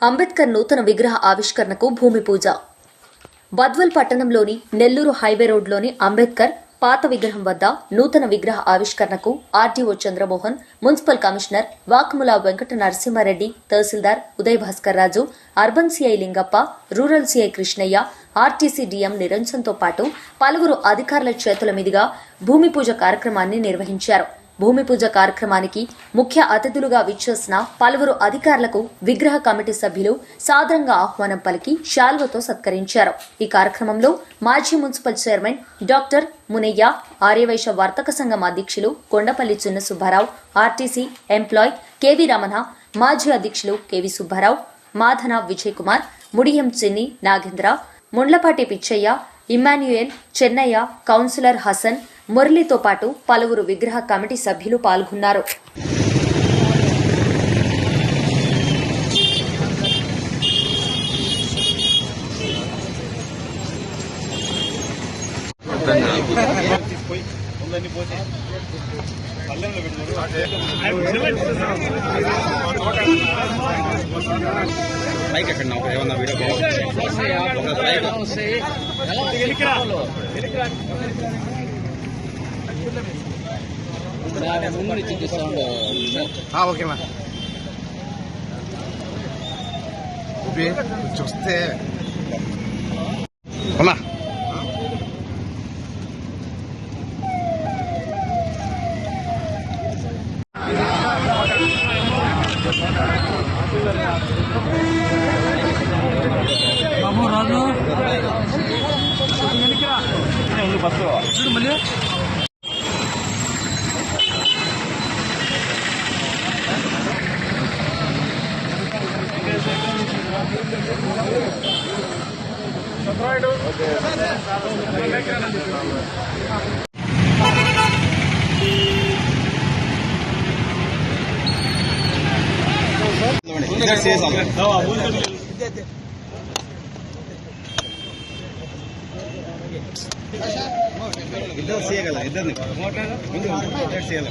అంబేద్కర్ నూతన విగ్రహ ఆవిష్కరణకు భూమి పూజ. బద్వల్ పట్టణంలోని నెల్లూరు హైవే రోడ్లోని అంబేద్కర్ పాత విగ్రహం వద్ద నూతన విగ్రహ ఆవిష్కరణకు RDO Chandramohan, municipal commissioner Vakmula Venkata Narasimha Reddy, తహసీల్దార్ Uday Bhaskar Raju, urban CI Lingappa, rural CI Krishnaiah, RTC DM నిరంజన్తో పాటు పలువురు అధికారుల చేతుల మీదుగా భూమి పూజ కార్యక్రమాన్ని నిర్వహించారు. భూమి పూజ కార్యక్రమానికి ముఖ్య అతిథులుగా విచ్చేసిన పలువురు అధికారులకు విగ్రహ కమిటీ సభ్యులు సాదరంగా ఆహ్వానం పలికి శాల్వతో సత్కరించారు. ఈ కార్యక్రమంలో మాజీ మున్సిపల్ చైర్మన్ డాక్టర్ మునయ్య, ఆర్యవైశ్య వర్తక సంఘం అధ్యక్షులు Kondapalli Chinna Subbarao, RTC employee K V Ramana, మాజీ అధ్యక్షులు K V Subbarao, Madhana Vijay Kumar, Mudiyam Chinni Nagendra, Mundlapati Pichaiah, Emmanuel, Chennaiah, councillor Hasan, మురళితో పాటు పలువురు విగ్రహ కమిటీ సభ్యులు పాల్గొన్నారు. ఓకేనా చూస్తే బాబు రాజు చూడు మళ్ళీ ఇద్దరు చేయగల ఇద్దరిని చేయాలి.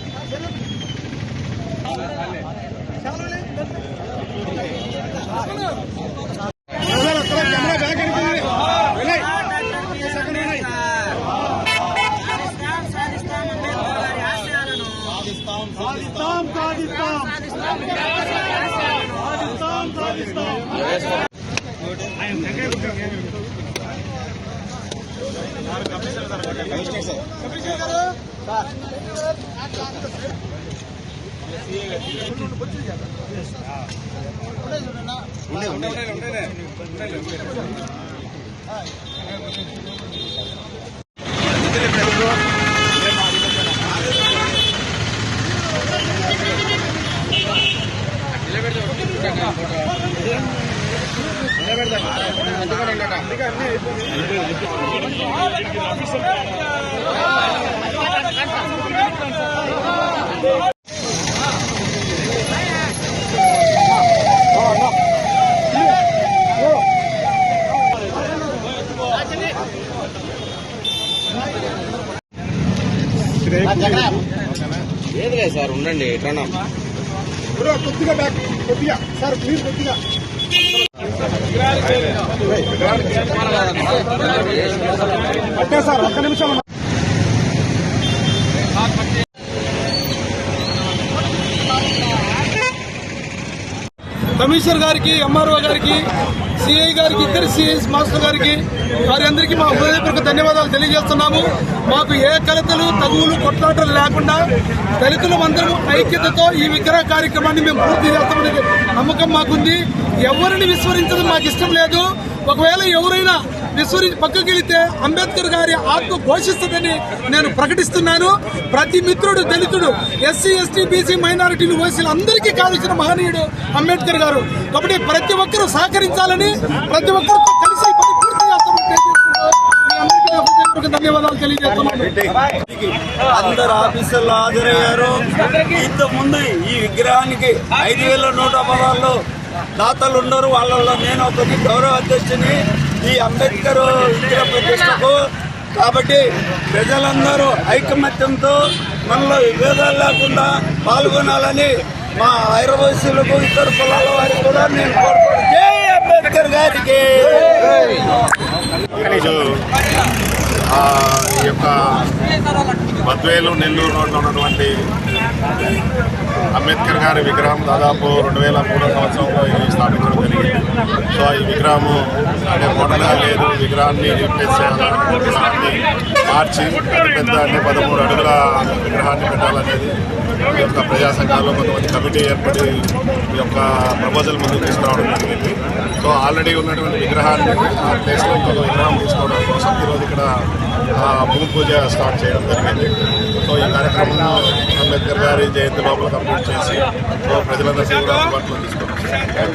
ఏది లేదు సార్, ఉండండి ఎట్లా కొద్దిగా సార్ మీరు కొద్దిగా సార్ ఒక్క నిమిషం. కమిషనర్ గారికి, ఎంఆర్ఓ గారికి, సిఐ గారికి, ఇద్దరు సిఐస్ మాస్టర్ గారికి, వారి అందరికీ మా హృదయపూర్వక ధన్యవాదాలు తెలియజేస్తున్నాము. మాకు ఏ కలతలు, తగువులు, కొట్లాటలు లేకుండా దళితులందరూ ఐక్యతతో ఈ విగ్రహ కార్యక్రమాన్ని మేము పూర్తి చేస్తామనే నమ్మకం మాకుంది. ఎవరిని విస్మరించడం మాకు ఇష్టం లేదు. ఒకవేళ ఎవరైనా పక్కకి వెళితే అంబేద్కర్ గారి ఆత్మ ఘోషిస్తుందని నేను ప్రకటిస్తున్నాను. ప్రతి మిత్రుడు, దళితుడు, ఎస్సీ, ఎస్టీ, బీసీ, మైనారిటీలు, ఓసీలు అందరికీ కావలసిన మహనీయుడు అంబేద్కర్ గారు. కాబట్టి ప్రతి ఒక్కరూ సహకరించాలని, ప్రతి ఒక్కరితో కలిసి పూర్తి చేస్తామని ధన్యవాదాలు తెలియజేస్తున్నాను. అందరు ఆఫీసర్లు హాజరయ్యారు. ఇంతకుముందు ఈ విగ్రహానికి 5,116 దాతలు ఉన్నారు. వాళ్ళలో నేను ఒకటి గౌరవ అధ్యక్షుని ఈ అంబేద్కర్ విగ్రహ ప్రతిష్టకు. కాబట్టి ప్రజలందరూ ఐకమత్యంతో మనలో విభేదాలు లేకుండా పాల్గొనాలని మా ఐరవయసులకు ఇతర కులాల వారికి కూడా నేను కోరుకుంటున్నాను. జై అంబేద్కర్ గారికి. ఈరోజు ఈ యొక్క బద్వేలు నెల్లూరు రోడ్లో ఉన్నటువంటి అంబేద్కర్ గారి విగ్రహం దాదాపు 2003 సంవత్సరంలో ఇది స్థాపించడం జరిగింది. సో ఈ విగ్రహం అంటే మోడల్గా లేదు, విగ్రహాన్ని రీప్లేస్ చేయాలని విగ్రహాన్ని మార్చి పెద్ద అంటే 13 అడుగుల విగ్రహాన్ని పెట్టాలనేది ఈ యొక్క ప్రజా సంఘాల్లో కొంతమంది కమిటీ ఏర్పడి ఈ యొక్క ప్రపోజల్ ముందుకు తీసుకురావడం జరిగింది. సో ఆల్రెడీ ఉన్నటువంటి విగ్రహాన్ని ఆ ప్లేస్లో ఇంకొక విగ్రహం తీసుకోవడం కోసం ఈరోజు ఇక్కడ భూమి పూజ స్టార్ట్ చేయడం జరిగింది. సో ఈ కార్యక్రమంలో అంబేద్కర్ గారి జయంతి లోపల కంప్లీట్ చేసి సో ప్రజలందరికీ కూడా అందుబాటులో తీసుకొచ్చారు.